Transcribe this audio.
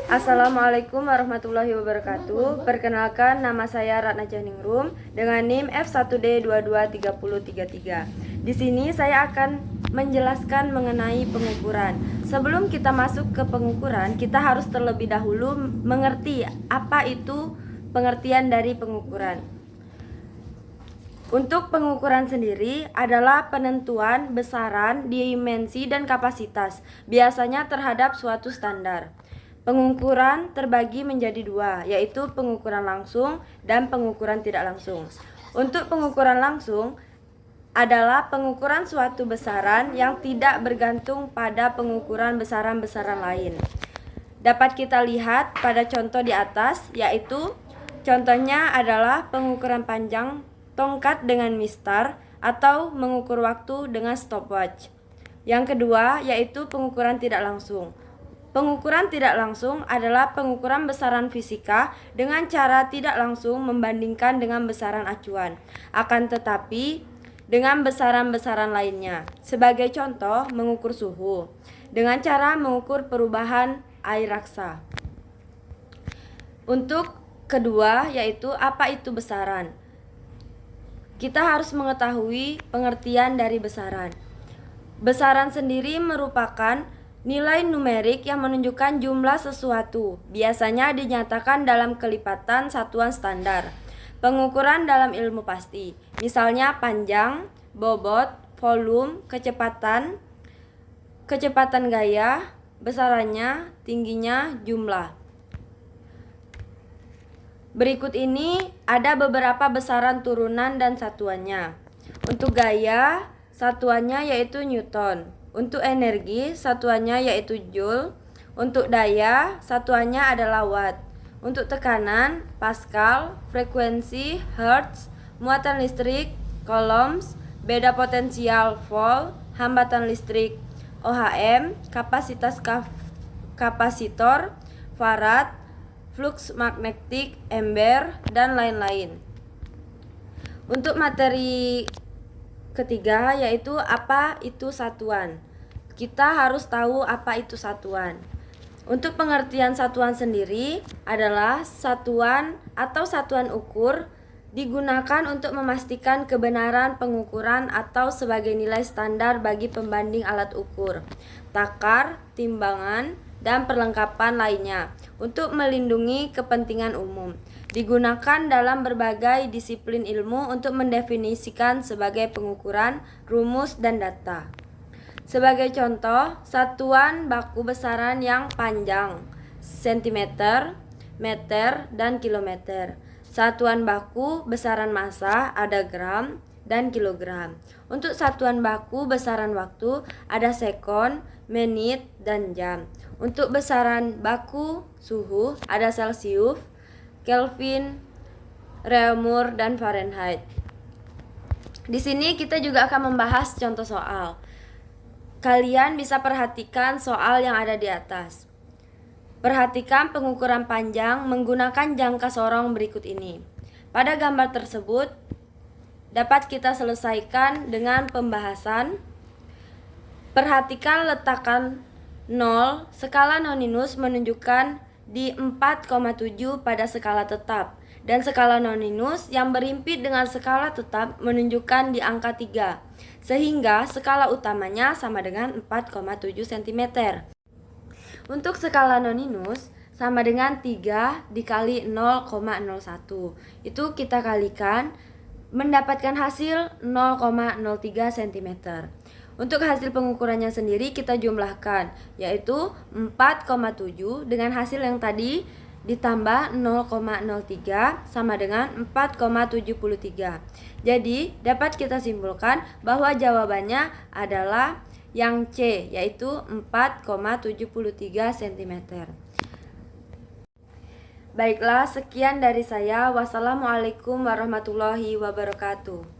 Assalamualaikum warahmatullahi wabarakatuh. Perkenalkan, nama saya Ratna Jahningrum dengan NIM F1D223033. Di sini saya akan menjelaskan mengenai pengukuran. Sebelum kita masuk ke pengukuran, kita harus terlebih dahulu mengerti apa itu pengertian dari pengukuran. Untuk pengukuran sendiri adalah penentuan besaran, dimensi, dan kapasitas, biasanya terhadap suatu standar. Pengukuran terbagi menjadi dua, yaitu pengukuran langsung dan pengukuran tidak langsung. Untuk pengukuran langsung adalah pengukuran suatu besaran yang tidak bergantung pada pengukuran besaran-besaran lain. Dapat kita lihat pada contoh di atas, yaitu contohnya adalah pengukuran panjang tongkat dengan mistar atau mengukur waktu dengan stopwatch. Yang kedua yaitu pengukuran tidak langsung. Pengukuran tidak langsung adalah pengukuran besaran fisika dengan cara tidak langsung membandingkan dengan besaran acuan, akan tetapi dengan besaran-besaran lainnya. Sebagai contoh, mengukur suhu dengan cara mengukur perubahan air raksa. Untuk kedua yaitu apa itu besaran. Kita harus mengetahui pengertian dari besaran. Besaran sendiri merupakan nilai numerik yang menunjukkan jumlah sesuatu, biasanya dinyatakan dalam kelipatan satuan standar. Pengukuran dalam ilmu pasti, misalnya panjang, bobot, volume, kecepatan gaya, besarannya, tingginya, jumlah. Berikut ini ada beberapa besaran turunan dan satuannya. Untuk gaya, satuannya yaitu Newton. Untuk energi, satuannya yaitu Joule. Untuk daya, satuannya adalah Watt. Untuk tekanan, Pascal. Frekuensi, Hertz. Muatan listrik, Coulombs. Beda potensial, Volt. Hambatan listrik, Ohm. Kapasitas kapasitor, Farad. Flux magnetik, Ampere, dan lain-lain. Untuk materi ketiga yaitu apa itu satuan. Kita harus tahu apa itu satuan. Untuk pengertian satuan sendiri adalah satuan atau satuan ukur digunakan untuk memastikan kebenaran pengukuran atau sebagai nilai standar bagi pembanding alat ukur, takar, timbangan, dan perlengkapan lainnya untuk melindungi kepentingan umum. Digunakan dalam berbagai disiplin ilmu untuk mendefinisikan sebagai pengukuran, rumus, dan data. Sebagai contoh, satuan baku besaran yang panjang, sentimeter, meter, dan kilometer. Satuan baku besaran massa ada gram dan kilogram. Untuk satuan baku besaran waktu ada sekon, menit, dan jam. Untuk besaran baku suhu ada Celsius, Kelvin, Reaumur, dan Fahrenheit. Di sini kita juga akan membahas contoh soal. Kalian bisa perhatikan soal yang ada di atas. Perhatikan pengukuran panjang menggunakan jangka sorong berikut ini. Pada gambar tersebut dapat kita selesaikan dengan pembahasan. Perhatikan letakan 0, skala noninus menunjukkan di 4,7 pada skala tetap, dan skala noninus yang berimpit dengan skala tetap menunjukkan di angka 3, sehingga skala utamanya sama dengan 4,7 cm. Untuk skala noninus sama dengan 3 dikali 0,01. Itu kita kalikan mendapatkan hasil 0,03 cm. Untuk hasil pengukurannya sendiri kita jumlahkan, yaitu 4,7 dengan hasil yang tadi ditambah 0,03 sama dengan 4,73. Jadi dapat kita simpulkan bahwa jawabannya adalah yang C, yaitu 4,73 cm. Baiklah, sekian dari saya. Wassalamualaikum warahmatullahi wabarakatuh.